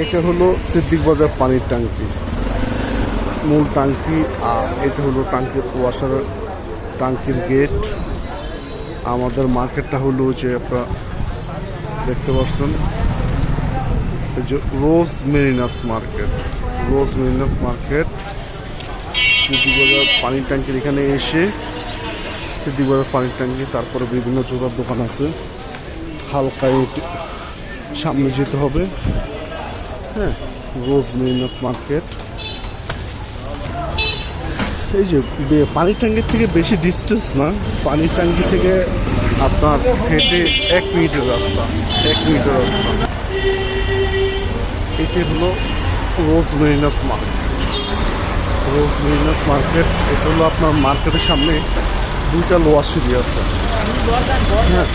এটা হলো সিদ্দিক বাজার পানির ট্যাঙ্কি, মূল ট্যাঙ্কি। আর এটা হলো ট্যাঙ্কির ওয়াশার, ট্যাঙ্কির গেট। আমাদের মার্কেটটা হলো যে আপনারা দেখতে পাচ্ছেন, এই যে রোজ মেরিনার্স মার্কেট, রোজ মেরিনার্স মার্কেট সিদ্দিক বাজার পানির ট্যাঙ্কির এখানে এসে সিদ্দিক বাজার পানির ট্যাঙ্কি, তারপরে বিভিন্ন জোড়ার দোকান আছে। হালকা সামনে যেতে হবে, হ্যাঁ, রোজ মেরিনার্স মার্কেট। এই যে পানির ট্যাঙ্কির থেকে বেশি ডিস্টেন্স না, পানির ট্যাঙ্কি থেকে আপনার হেঁটে 1 মিনিটের রাস্তা, 1 মিনিটের রাস্তা। এটি হলো রোজ মেরিনার্স মার্কেট, রোজ মেরিনার্স মার্কেট। এটা হলো আপনার মার্কেটের সামনে 2টা লোয়ার সিঁড়ি আছে, হ্যাঁ,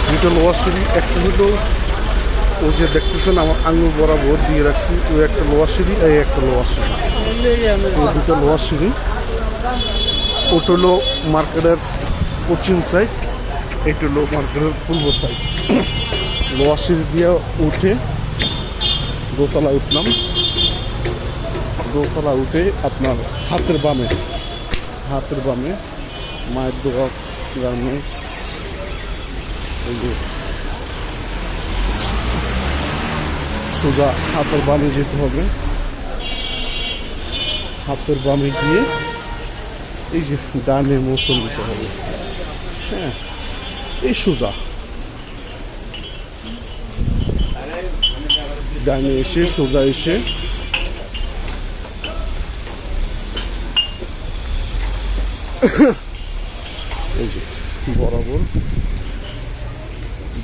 2টা লোয়ার সিঁড়ি। একটা হলো ওই যে দেখতেছেন আমার আঙুল বরাবর দিয়ে রাখছি, ওই একটা লোয়ার সিঁড়ি, এই একটা লোয়ার সিঁড়ি, ওই 2টা লোয়ার সিঁড়ি। ওটা হলো মার্কেটের পশ্চিম সাইড, এটা হলো মার্কেটের পূর্ব সাইড। লোয়ার সিঁড়ি দিয়ে উঠে দোতলা উঠলাম, দোতলা উঠে আপনার হাতের বামে মায়ের দোয়া গার্মেন্টস। এই যে সোজা হাতের বামে যেতে হবে, হাতের বামে গিয়ে এই যে ডানে মোচন দিতে হবে, হ্যাঁ, এই সোজা ডানে এসে সোজা এসে এই যে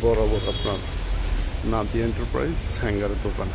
বরাবর আপনার নাদিয়া এন্টারপ্রাইজ হ্যাঙ্গারের দোকান।